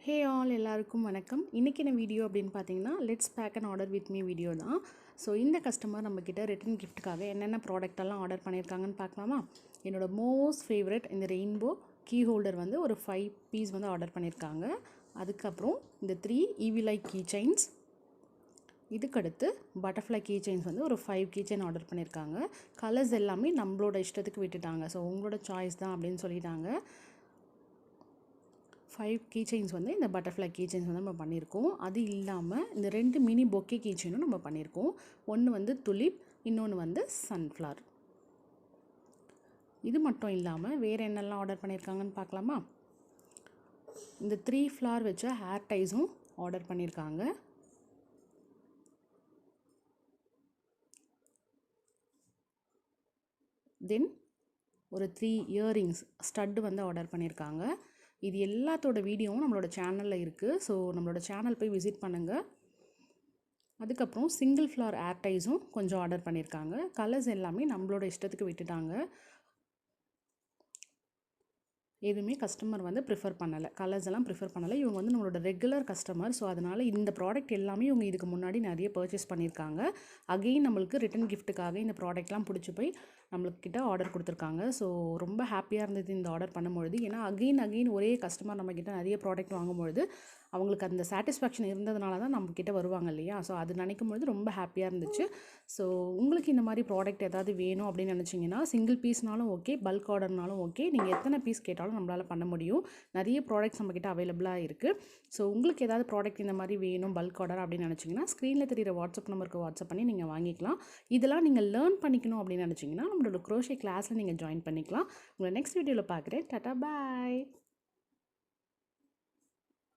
Hey all எல்லாருக்கும் வணக்கம். இன்றைக்கி என்ன வீடியோ அப்படின்னு பார்த்தீங்கன்னா, let's pack and order with me video தான். ஸோ இந்த கஸ்டமர் நம்மக்கிட்ட ரிட்டன் கிஃப்ட்டுக்காக என்னென்ன ப்ராடக்டெல்லாம் ஆர்டர் பண்ணியிருக்காங்கன்னு பார்க்கலாமா? என்னோடய மோஸ்ட் ஃபேவரட் இந்த ரெயின்போ கீ ஹோல்டர் வந்து ஒரு 5 பீஸ் வந்து ஆர்டர் பண்ணியிருக்காங்க. அதுக்கப்புறம் இந்த 3 ஈவி லைக் கீ செயின்ஸ், இதுக்கடுத்து பட்டர்ஃப்ளை கீ செயின்ஸ் வந்து ஒரு 5 கீ செயின் ஆர்டர் பண்ணியிருக்காங்க. கலர்ஸ் எல்லாமே நம்மளோட இஷ்டத்துக்கு விட்டுட்டாங்க. ஸோ உங்களோட சாய்ஸ் தான் அப்படின்னு சொல்லிட்டாங்க. 5 கீ செயின்ஸ் வந்து இந்த பட்டர்ஃப்ளை கீ செயின்ஸ் வந்து நம்ம பண்ணியிருக்கோம். அது இல்லாமல் இந்த 2 மினி பொக்கே கீ செயினும் நம்ம பண்ணியிருக்கோம். ஒன்று வந்து துலிப், இன்னொன்று வந்து சன்ஃப்ளவர். இது மட்டும் இல்லாமல் வேறு என்னெல்லாம் ஆர்டர் பண்ணியிருக்காங்கன்னு பார்க்கலாமா? இந்த 3 ஃப்ளார் வச்ச ஹேர் டைஸும் ஆர்டர் பண்ணியிருக்காங்க. தென் ஒரு 3 இயரிங்ஸ் ஸ்டட்டு வந்து ஆர்டர் பண்ணியிருக்காங்க. இது எல்லாத்தோட வீடியோவும் நம்மளோட சேனலில் இருக்குது. ஸோ நம்மளோட சேனல் போய் விசிட் பண்ணுங்கள். அதுக்கப்புறம் சிங்கிள் ஃப்ளார் ஏர் டைஸும் கொஞ்சம் ஆர்டர் பண்ணியிருக்காங்க. கலர்ஸ் எல்லாமே நம்மளோட இஷ்டத்துக்கு விட்டுட்டாங்க. எதுவுமே கஸ்டமர் வந்து ப்ரிஃபர் பண்ணலை, கலர்ஸ் எல்லாம் ப்ரிஃபர் பண்ணலை. இவங்க வந்து நம்மளோட ரெகுலர் கஸ்டமர். ஸோ அதனால் இந்த ப்ராடக்ட் எல்லாமே இவங்க இதுக்கு முன்னாடி நிறைய பர்ச்சேஸ் பண்ணியிருக்காங்க. அகெயின் நம்மளுக்கு ரிட்டன் கிஃப்ட்டுக்காக இந்த ப்ராடக்ட்லாம் பிடிச்சி போய் நம்மளுக்கிட்ட ஆர்டர் கொடுத்துருக்காங்க. ஸோ ரொம்ப ஹாப்பியாக இருந்தது இந்த ஆர்டர் பண்ணும்பொழுது. ஏன்னா அகெயின் ஒரே கஸ்டமர் நம்மக்கிட்ட நிறைய ப்ராடக்ட் வாங்கும்பொழுது அவங்களுக்கு அந்த சாட்டிஸ்ஃபேக்ஷன் இருந்ததுனால தான் நம்மக்கிட்ட வருவாங்க இல்லையா? ஸோ அது நினைக்கும் பொழுது ரொம்ப ஹாப்பியாக இருந்துச்சு. ஸோ உங்களுக்கு இந்த மாதிரி ப்ராடக்ட் ஏதாவது வேணும் அப்படின்னு நினச்சிங்கன்னா சிங்கிள் பீஸ்னாலும் ஓகே, பல்க் ஆர்டர்னாலும் ஓகே, நீங்கள் எத்தனை பீஸ் கேட்டாலும் நம்மளால் பண்ண முடியும். நிறைய ப்ராடக்ட்ஸ் நம்மக்கிட்ட அவைலபிளாக இருக்குது. ஸோ உங்களுக்கு ஏதாவது ப்ராடக்ட் இந்த மாதிரி வேணும் பல்க் ஆர்டர் அப்படின்னு நினச்சிங்கன்னா ஸ்க்ரீனில் தெரிகிற வாட்ஸ்அப் நம்பருக்கு வாட்ஸ்அப் பண்ணி நீங்கள் வாங்கிக்கலாம். இதெல்லாம் நீங்கள் லேர்ன் பண்ணிக்கணும் அப்படின்னு நினச்சிங்கன்னா நம்மளோட க்ரோஷே கிளாஸில் நீங்கள் ஜாயின் பண்ணிக்கலாம். உங்களை நெக்ஸ்ட் வீடியோவில் பார்க்குறேன். டாடா பாய்.